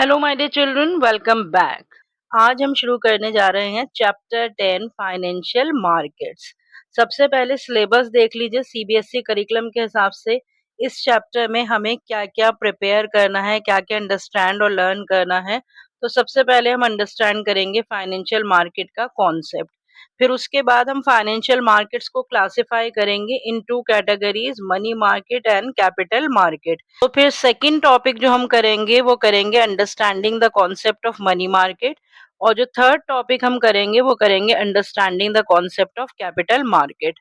Hello my dear children, welcome back. आज हम शुरू करने जा रहे हैं चैप्टर 10 फाइनेंशियल मार्केट्स। सबसे पहले सिलेबस देख लीजिए सीबीएसई करिकुलम के हिसाब से इस चैप्टर में हमें क्या-क्या प्रिपेयर करना है, क्या-क्या अंडरस्टैंड और लर्न करना है। तो सबसे पहले हम अंडरस्टैंड करेंगे फाइनेंशियल मार्केट का कॉन्सेप्ट। फिर उसके बाद हम फाइनेंशियल मार्केट्स को क्लासिफाई करेंगे in two categories, money market and capital market. तो फिर सेकंड टॉपिक जो हम करेंगे वो करेंगे understanding the concept of money market, और जो थर्ड टॉपिक हम करेंगे वो करेंगे understanding the concept of capital market.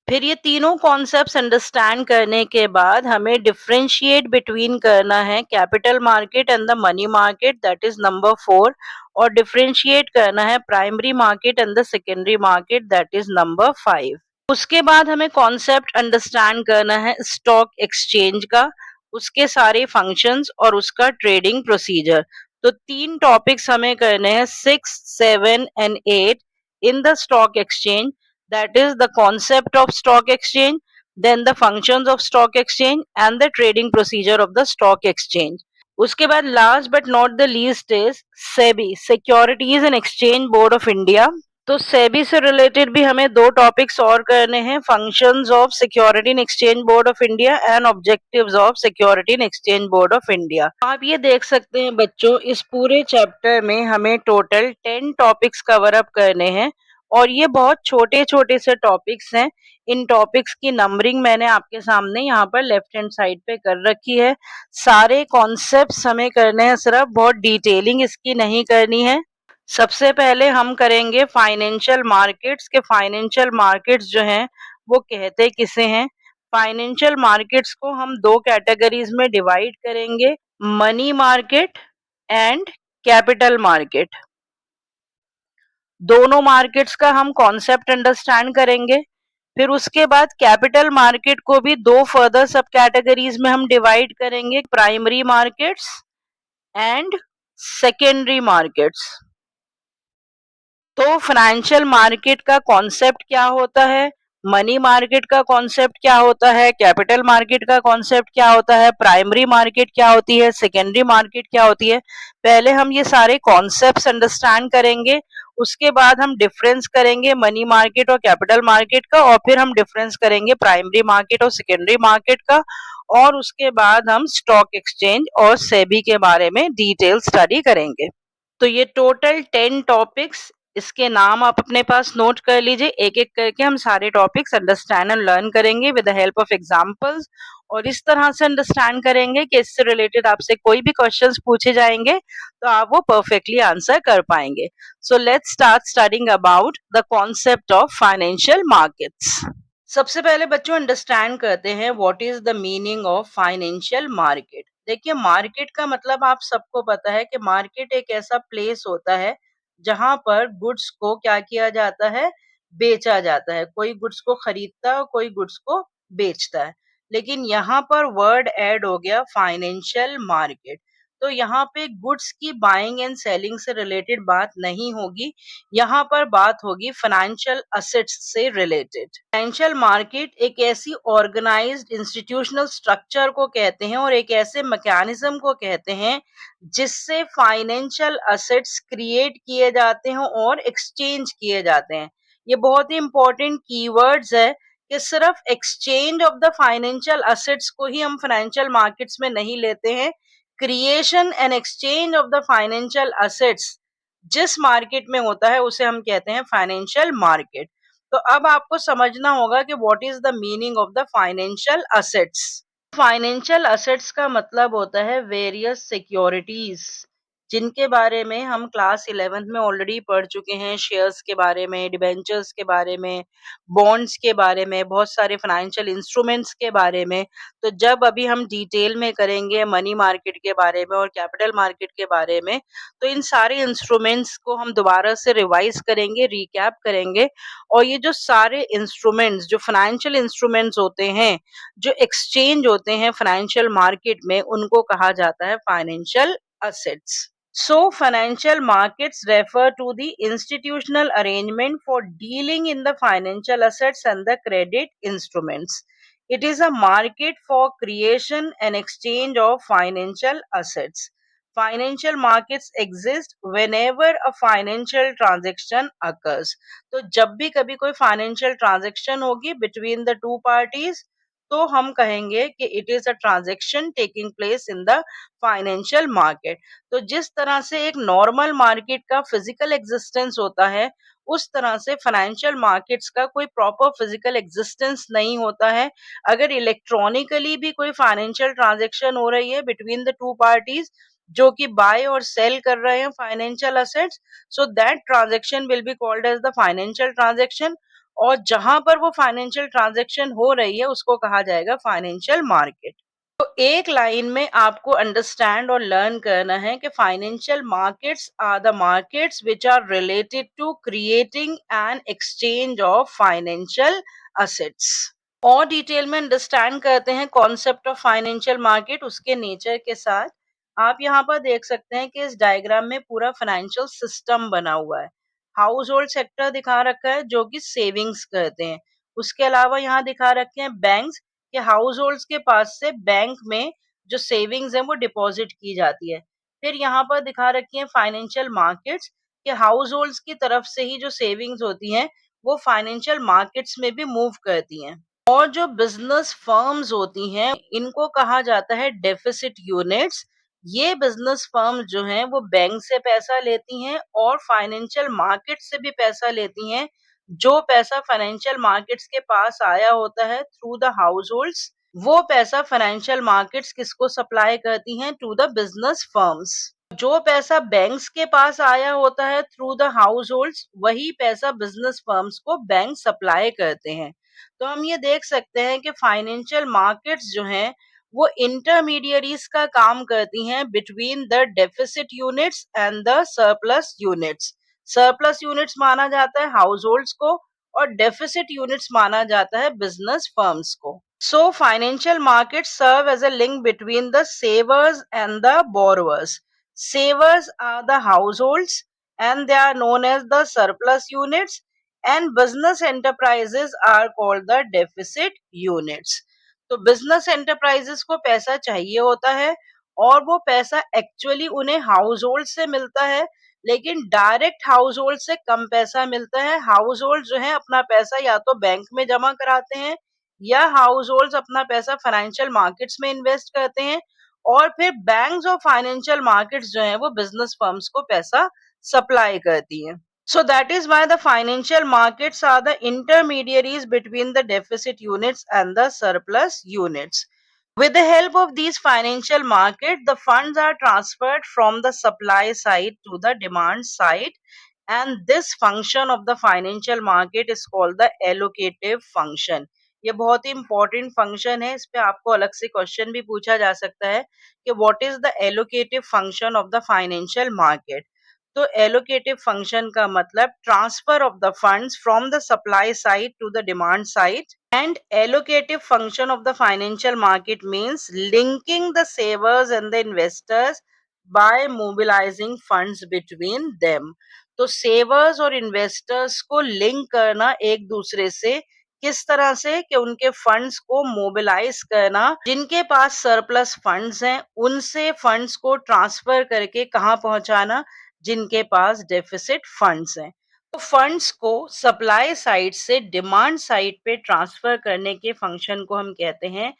फिर ये तीनों कॉन्सेप्ट्स अंडरस्टैंड करने के बाद हमें डिफरेंशिएट बिटवीन करना है capital market and the money market, that is number 4। और डिफरेंशिएट करना है primary market and the secondary market, that is number 5। उसके बाद हमें कॉन्सेप्ट अंडरस्टैंड करना है स्टॉक एक्सचेंज का, उसके सारे फंक्शंस और उसका ट्रेडिंग प्रोसीजर। तो तीन टॉपिक्स हमें करने हैं 6, 7 and 8 in the stock exchange, that is the concept of stock exchange, then the functions of stock exchange and the trading procedure of the stock exchange. उसके बाद last but not the least is SEBI, securities and exchange board of India. तो सेबी से related भी हमें दो topics और करने हैं, functions of security and exchange board of India and objectives of security and exchange board of India. आप ये देख सकते हैं बच्चों, इस पूरे चैप्टर में हमें टोटल 10 टॉपिक्स कवर अप करने हैं और ये बहुत छोटे छोटे से टॉपिक्स हैं। इन टॉपिक्स की नंबरिंग मैंने आपके सामने यहाँ पर लेफ्ट हैंड साइड पे कर रखी है। सारे कॉन्सेप्ट्स हमें करने हैं, सिर्फ बहुत डिटेलिंग इसकी नहीं करनी है। सबसे पहले हम करेंगे फाइनेंशियल मार्केट्स के फाइनेंशियल मार्केट्स जो हैं वो कहते किसे हैं। फाइनेंशियल मार्केट्स को हम दो कैटेगरीज में डिवाइड करेंगे, money market and capital market. दोनों मार्केट्स का हम कॉन्सेप्ट अंडरस्टैंड करेंगे। फिर उसके बाद कैपिटल मार्केट को भी दो फर्दर सब कैटेगरीज में हम डिवाइड करेंगे, primary markets and secondary markets. तो फाइनेंशियल मार्केट का कॉन्सेप्ट क्या होता है, मनी मार्केट का कॉन्सेप्ट क्या होता है, कैपिटल मार्केट का कॉन्सेप्ट क्या होता है, प्राइमरी मार्केट क्या होती है, सेकेंडरी मार्केट क्या होती है, पहले हम ये सारे कॉन्सेप्ट्स अंडरस्टैंड करेंगे। उसके बाद हम डिफरेंस करेंगे मनी मार्केट और कैपिटल मार्केट का, और फिर हम डिफरेंस करेंगे प्राइमरी मार्केट और सेकेंडरी मार्केट का, और उसके बाद हम स्टॉक एक्सचेंज और सेबी के बारे में डिटेल स्टडी करेंगे। तो ये टोटल 10 टॉपिक्स, इसके नाम आप अपने पास नोट कर लीजिए। एक एक करके हम सारे टॉपिक्स अंडरस्टैंड एंड लर्न करेंगे with the help of examples, और इस तरह से अंडरस्टैंड करेंगे कि इससे रिलेटेड आपसे कोई भी क्वेश्चंस पूछे जाएंगे तो आप वो परफेक्टली आंसर कर पाएंगे। So let's start studying about the concept of financial markets. सबसे पहले बच्चों अंडरस्टैंड करते हैं what is the meaning of financial market. देखिए, मार्केट का मतलब आप सबको पता है कि मार्केट एक ऐसा प्लेस होता है जहां पर गुड्स को क्या किया जाता है, बेचा जाता है। कोई गुड्स को खरीदता है और कोई गुड्स को बेचता है। लेकिन यहाँ पर वर्ड ऐड हो गया फाइनेंशियल मार्केट। तो यहाँ पे गुड्स की बाइंग एंड सेलिंग से रिलेटेड बात नहीं होगी, यहाँ पर बात होगी फाइनेंशियल असेट्स से रिलेटेड। फाइनेंशियल मार्केट एक ऐसी ऑर्गेनाइज्ड इंस्टीट्यूशनल स्ट्रक्चर को कहते हैं और एक ऐसे मैकेनिज्म को कहते हैं जिससे फाइनेंशियल असेट्स क्रिएट किए जाते हैं और एक्सचेंज किए जाते हैं। ये बहुत ही इंपॉर्टेंट कीवर्ड्स है कि सिर्फ exchange of the financial assets को ही हम फाइनेंशियल मार्केट्स में नहीं लेते हैं। Creation and exchange of the financial assets जिस मार्केट में होता है उसे हम कहते हैं फाइनेंशियल मार्केट। तो अब आपको समझना होगा कि what is the meaning of the financial assets. Financial assets का मतलब होता है वेरियस सिक्योरिटीज, जिनके बारे में हम क्लास 11th में ऑलरेडी पढ़ चुके हैं। शेयर्स के बारे में, डिबेंचर्स के बारे में, बॉन्ड्स के बारे में, बहुत सारे फाइनेंशियल इंस्ट्रूमेंट्स के बारे में। तो जब अभी हम डिटेल में करेंगे मनी मार्केट के बारे में और कैपिटल मार्केट के बारे में, तो इन सारे इंस्ट्रूमेंट्स को हम दोबारा से रिवाइज करेंगे, रिकैप करेंगे। और ये जो सारे इंस्ट्रूमेंट्स, जो फाइनेंशियल इंस्ट्रूमेंट्स होते हैं, जो एक्सचेंज होते हैं फाइनेंशियल मार्केट में, उनको कहा जाता है financial assets. So financial markets refer to the institutional arrangement for dealing in the financial assets and the credit instruments. It is a market for creation and exchange of financial assets. Financial markets exist whenever a financial transaction occurs. तो जब भी कभी कोई financial transaction होगी between the two parties, तो हम कहेंगे कि it is a transaction taking place in the financial market. तो जिस तरह से एक नॉर्मल मार्केट का फिजिकल एग्जिस्टेंस होता है, उस तरह से फाइनेंशियल मार्केट्स का कोई प्रॉपर फिजिकल एग्जिस्टेंस नहीं होता है। अगर इलेक्ट्रॉनिकली भी कोई फाइनेंशियल ट्रांजैक्शन हो रही है बिटवीन द टू पार्टीज, जो कि बाय और सेल कर रहे हैं financial assets, so that transaction will be called as the financial transaction. और जहां पर वो फाइनेंशियल ट्रांजैक्शन हो रही है उसको कहा जाएगा फाइनेंशियल मार्केट। तो एक लाइन में आपको अंडरस्टैंड और लर्न करना है कि financial markets are the markets which are related to creating an exchange of financial assets. और डिटेल में अंडरस्टैंड करते हैं कॉन्सेप्ट ऑफ फाइनेंशियल मार्केट उसके नेचर के साथ। आप यहाँ पर देख सकते हैं कि इस डायग्राम में पूरा फाइनेंशियल सिस्टम बना हुआ है। हाउस होल्ड सेक्टर दिखा रखा है जो कि सेविंग्स करते हैं। उसके अलावा यहाँ दिखा रखे हैं बैंक्स, कि हाउस होल्ड्स के पास से बैंक में जो सेविंग्स है वो डिपॉजिट की जाती है। फिर यहाँ पर दिखा रखी है फाइनेंशियल मार्केट्स, कि हाउस होल्ड्स की तरफ से ही जो सेविंग्स होती हैं वो फाइनेंशियल मार्केट्स में भी मूव करती हैं। और जो बिजनेस फर्म्स होती हैं इनको कहा जाता है डेफिसिट यूनिट्स। ये बिजनेस फर्म जो हैं वो बैंक से पैसा लेती हैं और फाइनेंशियल मार्केट से भी पैसा लेती हैं। जो पैसा फाइनेंशियल मार्केट्स के पास आया होता है थ्रू द हाउस होल्ड्स, वो पैसा फाइनेंशियल मार्केट्स किसको सप्लाई करती हैं? To the business firms. जो पैसा बैंक्स के पास आया होता है थ्रू द हाउस होल्ड्स, वही पैसा बिजनेस फर्म्स को बैंक सप्लाई करते हैं। तो हम ये देख सकते हैं कि फाइनेंशियल मार्केट्स जो हैं वो इंटरमीडियरीज का काम करती हैं between the deficit units and the surplus units. Surplus units माना जाता है हाउस होल्ड्स को और डेफिसिट यूनिट्स माना जाता है बिजनेस फर्म्स को। So financial markets serve as a link between the savers and the borrowers. Savers are the households and they are known as the surplus units, and business enterprises are called the deficit units. तो business enterprises को पैसा चाहिए होता है और वो पैसा actually उन्हें हाउस होल्ड से मिलता है, लेकिन डायरेक्ट हाउस होल्ड से कम पैसा मिलता है। हाउस होल्ड जो है अपना पैसा या तो बैंक में जमा कराते हैं या हाउस होल्ड्स अपना पैसा फाइनेंशियल मार्केट्स में इन्वेस्ट करते हैं, और फिर बैंक्स और फाइनेंशियल मार्केट्स जो हैं वो बिजनेस फर्म्स को पैसा सप्लाई करती हैं। So that is why the financial markets are the intermediaries between the deficit units and the surplus units. With the help of these financial markets, the funds are transferred from the supply side to the demand side, and this function of the financial market is called the allocative function. ये बहुत ही important function है, इस पे आपको अलग से question भी पूछा जा सकता है कि what is the allocative function of the financial market. तो एलोकेटिव फंक्शन का मतलब transfer of the funds from the supply side to the demand side, and allocative function of the financial market means linking the savers and the investors by mobilizing funds between them. तो सेवर्स और investors को link करना एक दूसरे से, किस तरह से कि उनके फंड्स को मोबिलाइज करना, जिनके पास सरप्लस फंड्स हैं उनसे फंड्स को ट्रांसफर करके कहाँ पहुंचाना, जिनके पास डेफिसिट फंड्स हैं। तो फंड्स को सप्लाई साइड से डिमांड साइड पे ट्रांसफर करने के फंक्शन को हम कहते हैं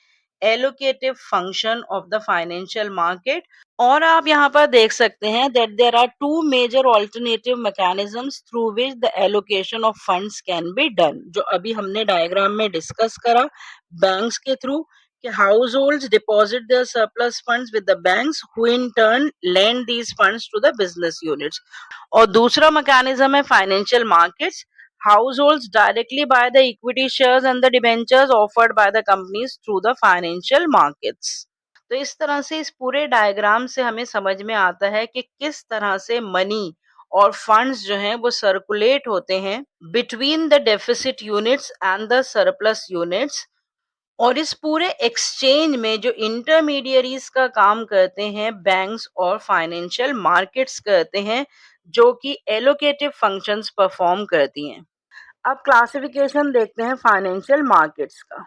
allocative function of the financial market. और आप यहाँ पर देख सकते हैं that there are two major alternative mechanisms through which the allocation of funds can be done, जो अभी हमने डायग्राम में डिस्कस करा। बैंक्स के थ्रू, कि households deposit their surplus funds with the banks who in turn lend these funds to the business units. और दूसरा mechanism है financial markets. Households directly buy the equity shares and the debentures offered by the companies through the financial markets. तो इस तरह से इस पूरे diagram से हमें समझ में आता है कि किस तरह से मनी और फंड्स जो हैं वो सर्कुलेट होते हैं between the deficit units and the surplus units. और इस पूरे एक्सचेंज में जो इंटरमीडियरीज का काम करते हैं बैंक्स और फाइनेंशियल मार्केट्स करते हैं, जो कि एलोकेटिव फंक्शंस परफॉर्म करती हैं। अब क्लासिफिकेशन देखते हैं फाइनेंशियल मार्केट्स का।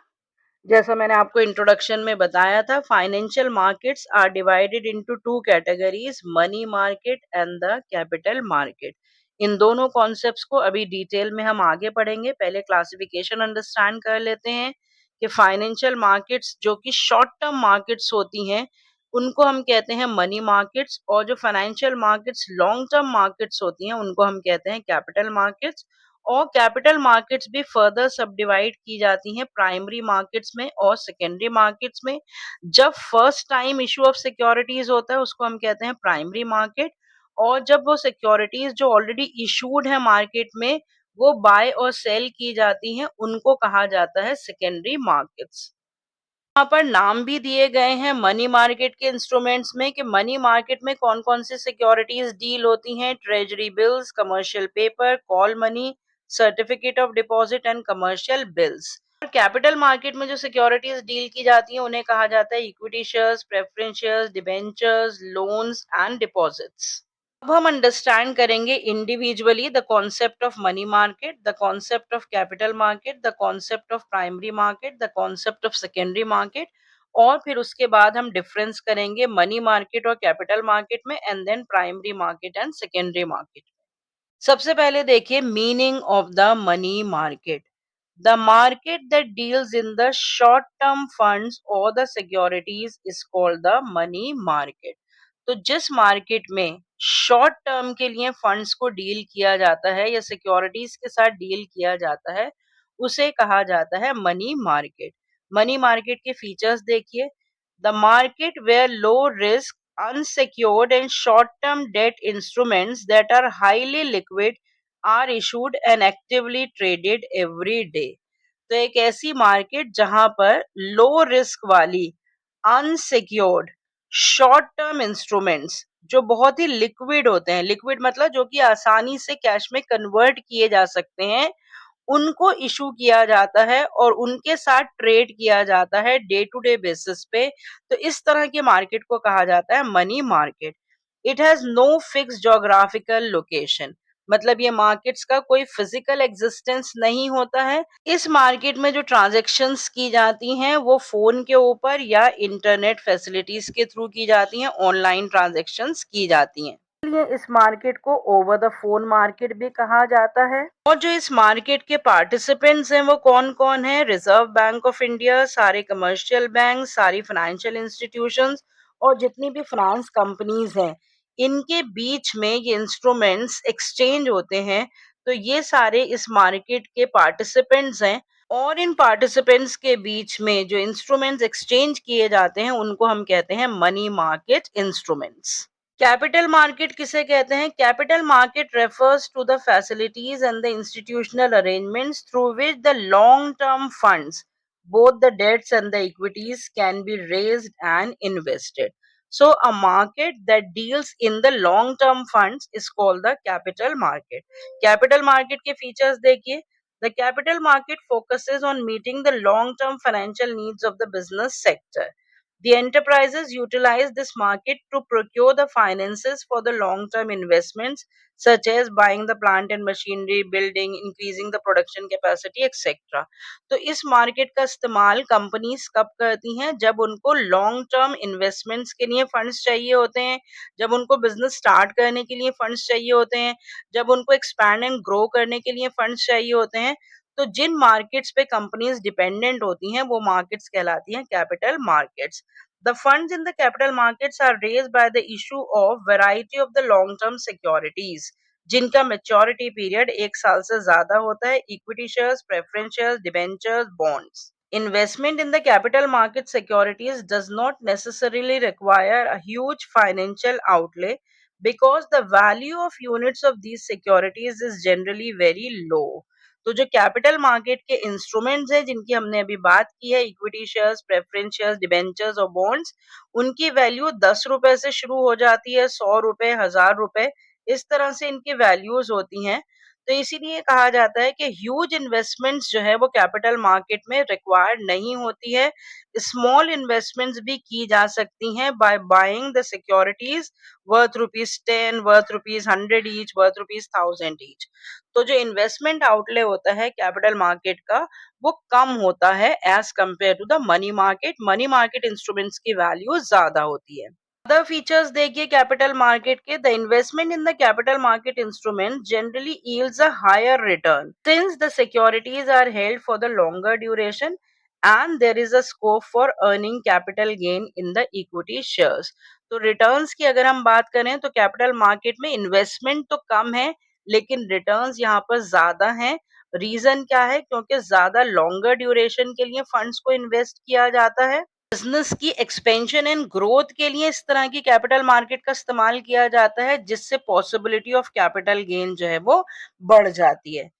जैसा मैंने आपको इंट्रोडक्शन में बताया था, financial markets are divided into two categories, money market and the capital market. इन दोनों कॉन्सेप्ट्स को अभी डिटेल में हम आगे पढ़ेंगे। पहले क्लासिफिकेशन अंडरस्टैंड कर लेते हैं कि फाइनेंशियल मार्केट्स जो कि शॉर्ट टर्म मार्केट्स होती हैं, उनको हम कहते हैं मनी मार्केट्स, और जो financial markets long term markets होती हैं, उनको हम कहते हैं कैपिटल मार्केट्स। और कैपिटल मार्केट्स भी फर्दर सब डिवाइड की जाती हैं प्राइमरी मार्केट्स में और सेकेंडरी मार्केट्स में। जब first time issue of securities होता है, उसको हम कहते हैं प्राइमरी मार्केट। और जब वो सिक्योरिटीज जो ऑलरेडी इशूड है मार्केट में, वो बाय और सेल की जाती हैं, उनको कहा जाता है सेकेंडरी मार्केट्स। यहाँ पर नाम भी दिए गए हैं मनी मार्केट के इंस्ट्रूमेंट्स में कि मनी मार्केट में कौन कौन सी सिक्योरिटीज डील होती हैं। Treasury bills, commercial paper, call money, certificate of deposit and commercial bills. और कैपिटल मार्केट में जो सिक्योरिटीज डील की जाती हैं, उन्हें कहा जाता है equity shares, preference shares, debentures, loans and deposits. अब हम अंडरस्टैंड करेंगे individually the concept of money market, the concept of capital market, the concept of primary market, the concept of secondary market, और फिर उसके बाद हम डिफरेंस करेंगे money market और कैपिटल मार्केट में, and then primary market and secondary market. सबसे पहले देखिए meaning of the money market. The market that deals in the short term funds और the securities is called the money market. तो जिस market में short term के लिए funds को डील किया जाता है या सिक्योरिटीज के साथ डील किया जाता है, उसे कहा जाता है मनी मार्केट। मनी मार्केट के फीचर्स देखिए। The market where low risk, unsecured and short-term debt instruments that are highly liquid are issued and actively traded every day। तो एक ऐसी मार्केट जहां पर लो रिस्क वाली, अनसिक्योर्ड, शॉर्ट टर्म इंस्ट्रूमेंट्स जो बहुत ही लिक्विड होते हैं, लिक्विड मतलब जो कि आसानी से कैश में कन्वर्ट किए जा सकते हैं, उनको इशू किया जाता है और उनके साथ ट्रेड किया जाता है डे टू डे बेसिस पे। तो इस तरह की मार्केट को कहा जाता है money market. It has no fix geographical location, मतलब ये मार्केट्स का कोई फिजिकल एग्जिस्टेंस नहीं होता है। इस मार्केट में जो ट्रांजैक्शंस की जाती हैं, वो फोन के ऊपर या इंटरनेट फैसिलिटीज के थ्रू की जाती हैं, ऑनलाइन ट्रांजैक्शंस की जाती हैं। इसलिए इस मार्केट को ओवर द फोन मार्केट भी कहा जाता है। और जो इस मार्केट के पार्टिसिपेंट्स हैं, वो कौन कौन है? रिजर्व बैंक ऑफ इंडिया, सारे कमर्शियल बैंक, सारी फाइनेंशियल इंस्टीट्यूशंस, और जितनी भी फाइनेंस कंपनीज हैं, इनके बीच में ये इंस्ट्रूमेंट्स एक्सचेंज होते हैं। तो ये सारे इस मार्केट के पार्टिसिपेंट्स हैं। और इन पार्टिसिपेंट्स के बीच में जो इंस्ट्रूमेंट्स एक्सचेंज किए जाते हैं, उनको हम कहते हैं money market instruments. Capital market किसे कहते हैं? Capital market refers to the facilities and the institutional arrangements through which the long term funds, both the debts and the equities, can be raised and invested. So a market that deals in the long term funds is called the capital market. Capital market के features देखिए। The capital market focuses on meeting the long term financial needs of the business sector. The enterprises utilize this market to procure the finances for the long-term investments, such as buying the plant and machinery, building, increasing the production capacity, etc. तो इस market का इस्तेमाल companies कब करती हैं? जब उनको long term investments के लिए फंड्स चाहिए होते हैं, जब उनको बिजनेस स्टार्ट करने के लिए फंड्स चाहिए होते हैं, जब उनको एक्सपैंड एंड ग्रो करने के लिए फंड्स चाहिए होते हैं। तो जिन मार्केट्स पे कंपनीज डिपेंडेंट होती हैं, वो मार्केट्स कहलाती हैं capital markets. The funds in the capital markets are raised by the issue of variety of the long term securities, जिनका मेच्योरिटी पीरियड 1 साल से ज्यादा होता है। Equity shares, preference shares, debentures, bonds. Investment in the capital market securities does not necessarily require a huge financial outlay because the value of units of these securities is generally very low. तो जो capital market के instruments हैं, जिनकी हमने अभी बात की है, equity shares, preference shares, debentures और बॉन्ड्स, उनकी वैल्यू 10 रुपए से शुरू हो जाती है, 100 रुपए, 1000 रुपए, इस तरह से इनकी वैल्यूज होती हैं। तो इसीलिए कहा जाता है कि ह्यूज इन्वेस्टमेंट्स जो है वो कैपिटल मार्केट में रिक्वायर्ड नहीं होती है। स्मॉल इन्वेस्टमेंट्स भी की जा सकती हैं by buying the securities worth ₹10, worth ₹100 each, worth ₹1000 each. तो जो इन्वेस्टमेंट आउटले होता है कैपिटल मार्केट का, वो कम होता है as compare to the money market. Money market instruments की वैल्यू ज्यादा होती है। अदर फीचर्स देखिए कैपिटल मार्केट के, the investment in the capital market instrument generally yields a higher return since the securities are held for the longer duration and there is a scope for earning capital gain in the equity shares. तो returns की अगर हम बात करें तो capital market में investment तो कम है लेकिन रिटर्न्स यहाँ पर ज्यादा हैं। रीजन क्या है? क्योंकि ज्यादा लॉन्गर ड्यूरेशन के लिए फंड्स को इन्वेस्ट किया जाता है। बिजनेस की एक्सपेंशन एंड ग्रोथ के लिए इस तरह की कैपिटल मार्केट का इस्तेमाल किया जाता है जिससे पॉसिबिलिटी ऑफ कैपिटल गेन जो है वो बढ़ जाती है।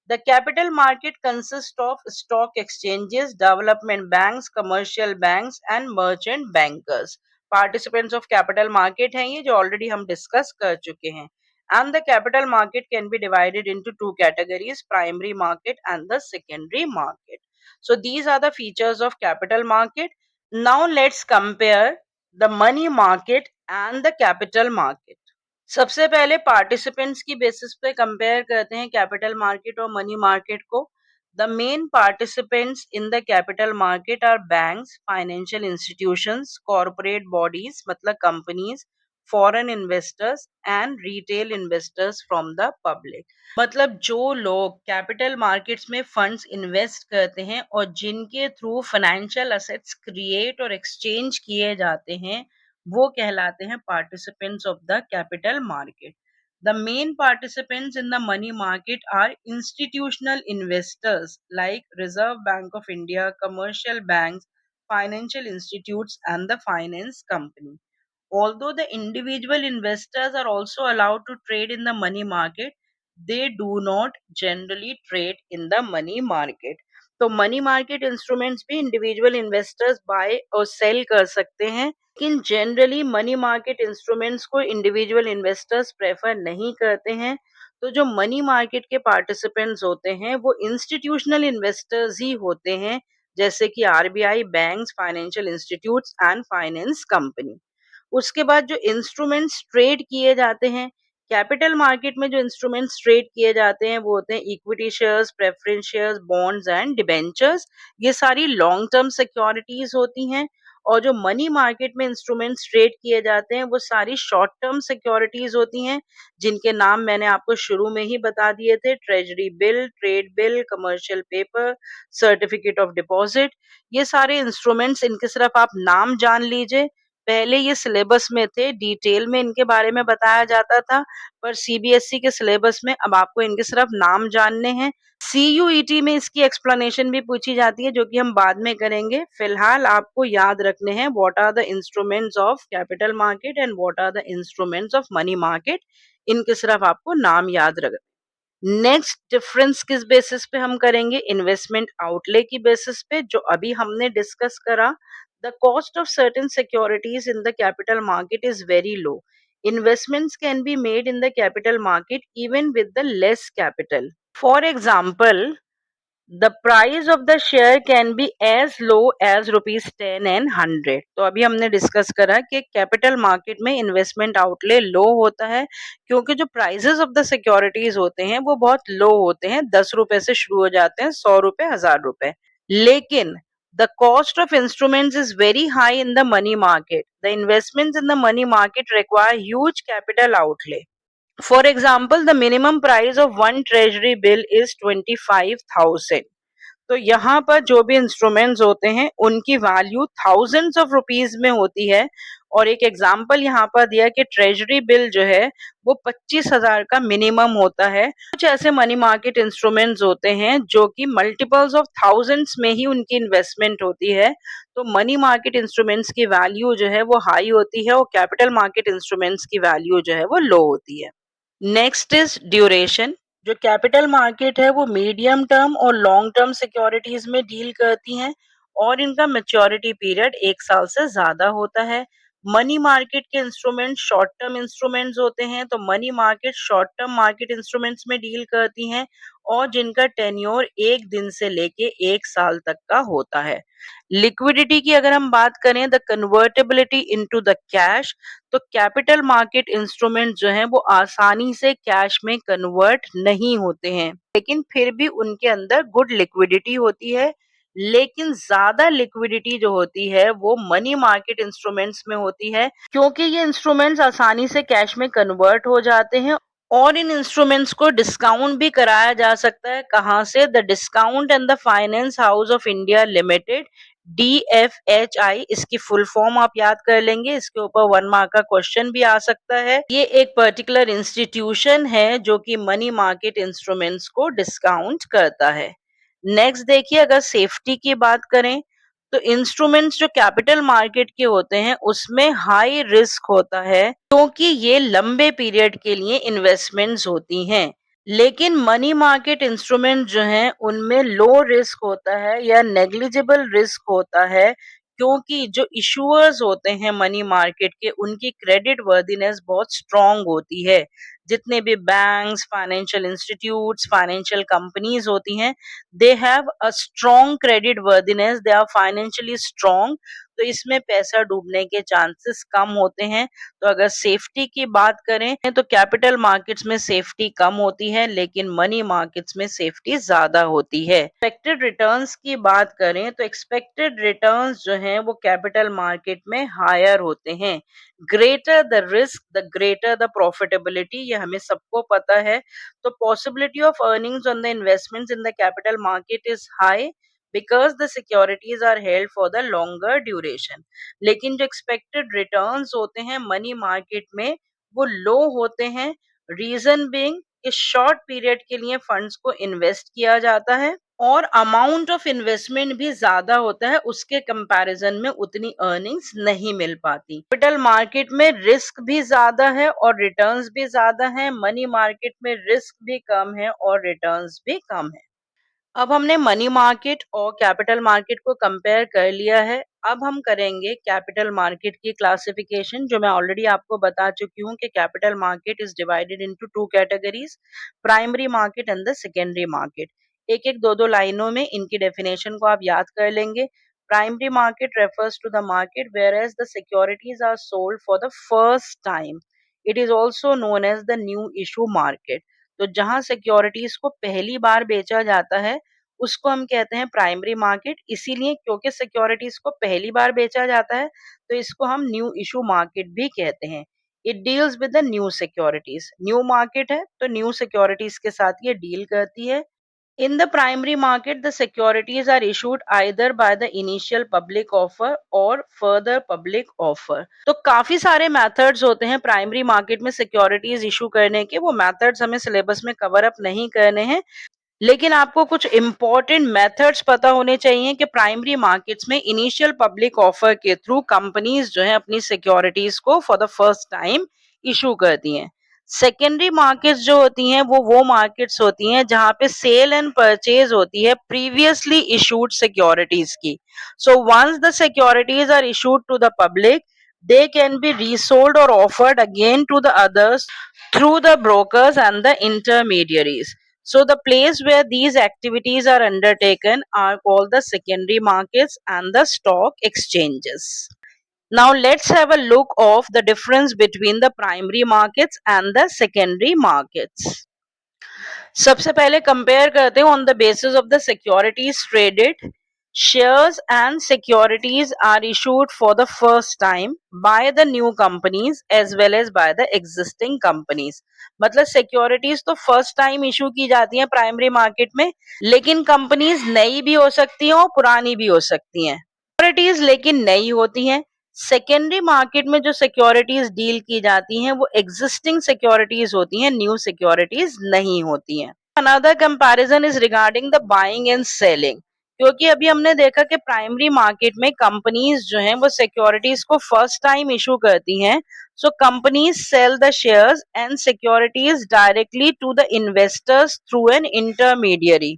The capital market consist of stock exchanges, development banks, commercial banks and merchant bankers. Participants of capital market हैं ये, जो ऑलरेडी हम डिस्कस कर चुके हैं। And the capital market can be divided into two categories, primary market and the secondary market. So these are the features of capital market. Now let's compare the money market and the capital market. सबसे पहले participants की basis पे compare करते हैं capital market और money market को। The main participants in the capital market are banks, financial institutions, corporate bodies मतलब companies, foreign investors and retail investors from the public. मतलब जो लोग कैपिटल मार्केट्स में फंड्स इन्वेस्ट करते हैं और जिनके थ्रू फाइनेंशियल असेट्स क्रिएट और एक्सचेंज किए जाते हैं, वो कहलाते हैं participants of the capital market. The main participants in the money market are institutional investors like reserve bank of India, commercial banks, financial institutes and the finance company. Although the individual investors are also allowed to trade in the money market, they do not generally trade in the money market. तो money market instruments भी individual investors bye और cell कर सकते हैं, लेकिन generally money market instruments को individual investors prefer नहीं करते हैं। तो जो मनी मार्केट के पार्टिसिपेंट्स होते हैं वो इंस्टीट्यूशनल इन्वेस्टर्स ही होते हैं, जैसे कि RBI, banks, financial institutes and finance company. उसके बाद जो इंस्ट्रूमेंट्स ट्रेड किए जाते हैं कैपिटल मार्केट में, जो इंस्ट्रूमेंट्स ट्रेड किए जाते हैं वो होते हैं equity shares, preference shares, bonds and debentures. ये सारी लॉन्ग टर्म सिक्योरिटीज होती हैं। और जो मनी मार्केट में इंस्ट्रूमेंट्स ट्रेड किए जाते हैं वो सारी शॉर्ट टर्म सिक्योरिटीज होती हैं, जिनके नाम मैंने आपको शुरू में ही बता दिए थे, treasury bill, trade bill, commercial paper, certificate of deposit. ये सारे इंस्ट्रूमेंट्स, इनके सिर्फ आप नाम जान लीजिए। पहले ये सिलेबस में थे, डिटेल में इनके बारे में बताया जाता था, पर सीबीएसई के सिलेबस में अब आपको इनके सिर्फ नाम जानने हैं। सीयूईटी में इसकी एक्सप्लेनेशन भी पूछी जाती है, जो कि हम बाद में करेंगे। फिलहाल आपको याद रखने हैं what are the instruments of capital market and what are the instruments of money market. इनके सिर्फ आपको नाम याद रख। नेक्स्ट डिफरेंस किस बेसिस पे हम करेंगे? इन्वेस्टमेंट आउटले की बेसिस पे, जो अभी हमने डिस्कस करा। The cost of certain securities in the capital market is very low. Investments can be made in the capital market even with the less capital. For example, the price of the share can be as low as ₹10 and 100। तो अभी हमने discuss करा कि capital market में investment outlay low होता है क्योंकि जो प्राइसेस ऑफ द सिक्योरिटीज होते हैं वो बहुत लो होते हैं, ₹10 से शुरू हो जाते हैं, ₹100, ₹1000। लेकिन the cost of instruments is very high in the money market. The investments in the money market require huge capital outlay. For example, the minimum price of one treasury bill is 25,000। तो यहाँ पर जो भी instruments होते हैं उनकी value thousands of rupees में होती है। और एक एग्जांपल यहाँ पर दिया कि ट्रेजरी बिल जो है वो 25,000 का मिनिमम होता है। कुछ ऐसे मनी मार्केट इंस्ट्रूमेंट्स होते हैं जो कि मल्टीपल्स ऑफ थाउजेंड्स में ही उनकी इन्वेस्टमेंट होती है। तो मनी मार्केट इंस्ट्रूमेंट्स की वैल्यू जो है वो हाई होती है और कैपिटल मार्केट इंस्ट्रूमेंट्स की वैल्यू जो है वो लो होती है। Next is duration. जो कैपिटल मार्केट है वो मीडियम टर्म और लॉन्ग टर्म सिक्योरिटीज में डील करती हैं और इनका मैच्योरिटी पीरियड 1 साल से ज्यादा होता है। मनी मार्केट के इंस्ट्रूमेंट शॉर्ट टर्म इंस्ट्रूमेंट्स होते हैं, तो money market short term market instruments में डील करती हैं और जिनका टेन्योर 1 दिन से लेके 1 साल तक का होता है। लिक्विडिटी की अगर हम बात करें, the convertibility into the cash, तो कैपिटल मार्केट इंस्ट्रूमेंट जो हैं वो आसानी से कैश में कन्वर्ट नहीं होते हैं, लेकिन फिर भी उनके अंदर गुड लिक्विडिटी होती है। लेकिन ज्यादा लिक्विडिटी जो होती है वो मनी मार्केट इंस्ट्रूमेंट्स में होती है, क्योंकि ये इंस्ट्रूमेंट्स आसानी से कैश में कन्वर्ट हो जाते हैं और इन इंस्ट्रूमेंट्स को डिस्काउंट भी कराया जा सकता है। कहाँ से? The discount and the finance house of India limited, DFHI, इसकी फुल फॉर्म आप याद कर लेंगे, इसके ऊपर 1 मार्क का क्वेश्चन भी आ सकता है। ये एक पर्टिकुलर इंस्टीट्यूशन है जो कि मनी मार्केट इंस्ट्रूमेंट्स को डिस्काउंट करता है। नेक्स्ट देखिए, अगर सेफ्टी की बात करें तो इंस्ट्रूमेंट्स जो कैपिटल मार्केट के होते हैं उसमें हाई रिस्क होता है, क्योंकि ये लंबे पीरियड के लिए इन्वेस्टमेंट्स होती हैं। लेकिन मनी मार्केट इंस्ट्रूमेंट जो हैं उनमें लो रिस्क होता है या नेग्लिजिबल रिस्क होता है, क्योंकि जो इशूअर्स होते हैं मनी मार्केट के उनकी क्रेडिट वर्दीनेस बहुत स्ट्रांग होती है। जितने भी banks, financial institutes, financial companies होती हैं, they have a strong credit worthiness, they are financially strong, तो इसमें पैसा डूबने के चांसेस कम होते हैं। तो अगर सेफ्टी की बात करें तो कैपिटल मार्केट्स में सेफ्टी कम होती है, लेकिन मनी मार्केट्स में सेफ्टी ज्यादा होती है। एक्सपेक्टेड रिटर्न्स की बात करें तो एक्सपेक्टेड रिटर्न्स जो हैं वो कैपिटल मार्केट में हायर होते हैं। Greater the risk the greater the profitability, ये हमें सबको पता है। तो possibility of earnings on the investments in the capital market is high because the securities are held for the longer duration। लेकिन जो expected returns होते हैं मनी मार्केट में वो लो होते हैं। रीजन बीइंग कि शॉर्ट पीरियड के लिए फंड्स को इन्वेस्ट किया जाता है और अमाउंट ऑफ इन्वेस्टमेंट भी ज्यादा होता है, उसके कंपैरिजन में उतनी अर्निंग्स नहीं मिल पाती। कैपिटल मार्केट में रिस्क भी ज्यादा है और रिटर्न्स भी ज्यादा है, मनी मार्केट में रिस्क भी कम है और रिटर्न्स भी कम है। अब हमने मनी मार्केट और कैपिटल मार्केट को कंपेयर कर लिया है। अब हम करेंगे कैपिटल मार्केट की क्लासिफिकेशन, जो मैं ऑलरेडी आपको बता चुकी हूँ कि capital market is divided into 2 categories, primary market and the secondary market. एक एक दो दो लाइनों में इनकी डेफिनेशन को आप याद कर लेंगे। Primary market refers to the market where as the securities are sold for the first time. It is also known as the new issue market. तो जहां सिक्योरिटीज को पहली बार बेचा जाता है उसको हम कहते हैं प्राइमरी मार्केट, इसीलिए क्योंकि सिक्योरिटीज को पहली बार बेचा जाता है तो इसको हम न्यू इशू मार्केट भी कहते हैं। It deals with the new securities, new market है तो न्यू सिक्योरिटीज के साथ ये डील करती है। In the primary market, the securities are issued either by the initial public offer or further public offer। तो काफी सारे मेथड्स होते हैं प्राइमरी मार्केट में सिक्योरिटीज इशू करने के, वो मेथड्स हमें सिलेबस में कवर अप नहीं करने हैं, लेकिन आपको कुछ इंपॉर्टेंट मेथड्स पता होने चाहिए कि प्राइमरी मार्केट्स में इनिशियल पब्लिक ऑफर के थ्रू कंपनीज जो है अपनी सिक्योरिटीज को for the first time issue करती हैं। सेकेंडरी मार्केट्स जो होती हैं वो मार्केट्स होती हैं जहां पे सेल एंड परचेज होती है प्रीवियसली इशूड सिक्योरिटीज की। So once the securities are issued to the public, they can be resold or offered again to the others through the brokers and the intermediaries. So the place where these activities are undertaken are called the secondary markets and the stock exchanges. Now let's have a look of the difference between the primary markets and the secondary markets. सबसे पहले compare करते हैं on the basis of the securities traded. Shares and securities are issued for the first time by the new companies as well as by the existing companies। मतलब securities तो first time issue की जाती हैं primary market में, लेकिन companies नई भी हो सकती हैं और पुरानी भी हो सकती हैं। सिक्योरिटीज लेकिन नई होती हैं। सेकेंडरी मार्केट में जो सिक्योरिटीज डील की जाती हैं वो एग्जिस्टिंग सिक्योरिटीज होती हैं, न्यू सिक्योरिटीज नहीं होती हैं। Another comparison is regarding the buying and selling, क्योंकि अभी हमने देखा कि प्राइमरी मार्केट में कंपनीज जो हैं वो सिक्योरिटीज को फर्स्ट टाइम इशू करती हैं। So companies sell the shares and securities directly to the investors through an intermediary.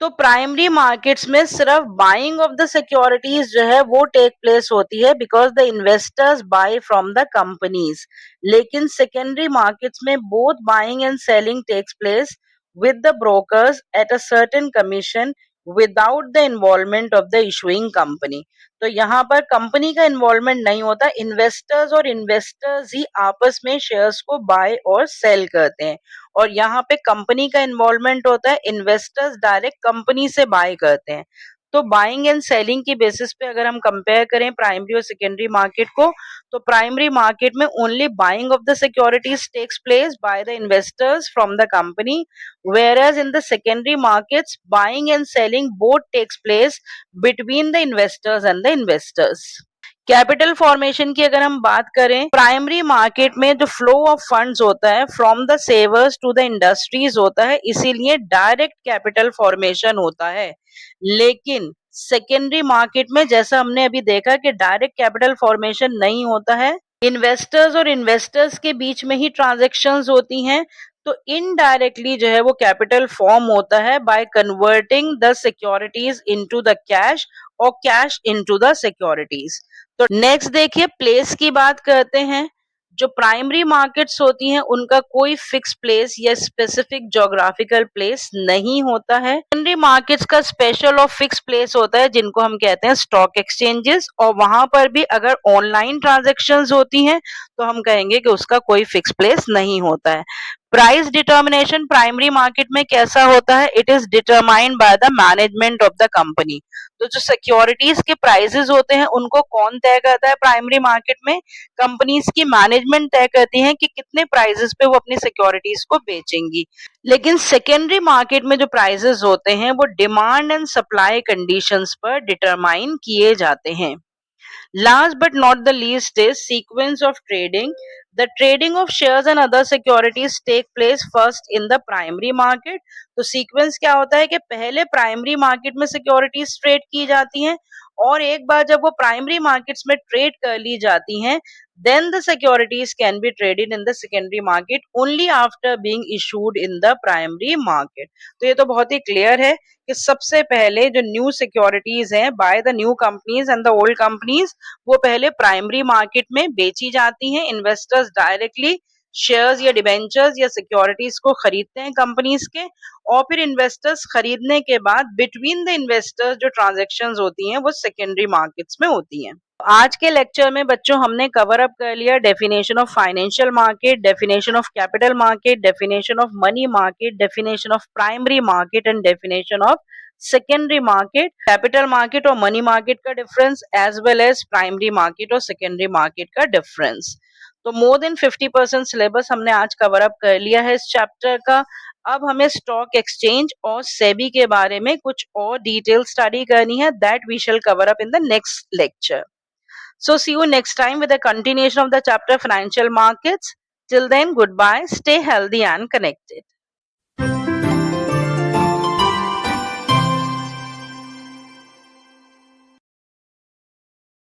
तो प्राइमरी मार्केट्स में सिर्फ बाइंग ऑफ द सिक्योरिटीज जो है वो टेक प्लेस होती है because the investors buy from the companies, लेकिन सेकेंडरी मार्केट्स में both buying and selling takes place with the brokers at a certain commission without the involvement of the issuing company. तो यहाँ पर company का involvement नहीं होता, investors और investors ही आपस में शेयर्स को बाय और सेल करते हैं, और यहाँ पे कंपनी का इन्वॉल्वमेंट होता है, इन्वेस्टर्स डायरेक्ट कंपनी से बाय करते हैं। तो बाइंग एंड सेलिंग की बेसिस पे अगर हम कंपेयर करें प्राइमरी और सेकेंडरी मार्केट को, तो प्राइमरी मार्केट में only buying of the securities takes place by the investors from the company, whereas in the secondary markets buying and selling both takes place between the investors and the investors. Capital formation की अगर हम बात करें, primary market में जो flow of funds होता है from the savers to the industries होता है, इसीलिए डायरेक्ट कैपिटल फॉर्मेशन होता है। लेकिन सेकेंडरी मार्केट में जैसा हमने अभी देखा कि डायरेक्ट कैपिटल फॉर्मेशन नहीं होता है, इन्वेस्टर्स और इन्वेस्टर्स के बीच में ही ट्रांजैक्शंस होती हैं, तो इनडायरेक्टली जो है वो कैपिटल फॉर्म होता है by converting the securities into the cash और कैश इनटू द सिक्योरिटीज। तो नेक्स्ट देखिए प्लेस की बात करते हैं। जो प्राइमरी मार्केट्स होती हैं उनका कोई फिक्स प्लेस या स्पेसिफिक ज्योग्राफिकल प्लेस नहीं होता है। सेकेंडरी मार्केट्स का स्पेशल और फिक्स प्लेस होता है जिनको हम कहते हैं स्टॉक एक्सचेंजेस, और वहां पर भी अगर ऑनलाइन ट्रांजैक्शंस होती हैं तो हम कहेंगे कि उसका कोई फिक्स प्लेस नहीं होता है। प्राइस डिटर्मिनेशन प्राइमरी मार्केट में कैसा होता है, it is determined by the management of the company. तो जो सिक्योरिटीज के प्राइसेस होते हैं उनको कौन तय करता है प्राइमरी मार्केट में, कंपनीज की मैनेजमेंट तय करती है कि कितने प्राइसेस पे वो अपनी सिक्योरिटीज को बेचेंगी। लेकिन सेकेंडरी मार्केट में जो प्राइसेस होते हैं वो डिमांड एंड सप्लाई कंडीशंस पर डिटरमाइन किए जाते हैं। Last but not the least is sequence of trading. The trading of shares and other securities take place first in the primary market. तो सीक्वेंस क्या होता है कि पहले प्राइमरी मार्केट में सिक्योरिटीज ट्रेड की जाती हैं, और एक बार जब वो प्राइमरी मार्केट्स में ट्रेड कर ली जाती हैं, then the securities can be traded in the secondary market only after being issued in the primary market. तो ये तो बहुत ही क्लियर है कि सबसे पहले जो न्यू सिक्योरिटीज हैं by the new companies and the old companies, वो पहले प्राइमरी मार्केट में बेची जाती हैं। इन्वेस्टर्स डायरेक्टली शेयर्स या डिबेंचर्स या सिक्योरिटीज को खरीदते हैं कंपनीज के, और फिर इन्वेस्टर्स खरीदने के बाद बिटवीन द इन्वेस्टर्स जो ट्रांजैक्शंस होती हैं वो सेकेंडरी मार्केट्स में होती हैं। आज के लेक्चर में बच्चों हमने कवर अप कर लिया definition of financial market, definition of capital market, definition of money market, definition of primary market and definition of secondary market, capital market और मनी मार्केट का difference as well as primary market और secondary market का difference. तो more then 50% syllabus हमने आज cover up कर लिया है इस चैप्टर का। अब हमें स्टॉक एक्सचेंज और सेबी के बारे में कुछ और डिटेल स्टडी करनी है, that we shall cover up in the next lecture. So see you next time with a continuation of the chapter Financial Markets. Till then, goodbye, stay healthy and connected.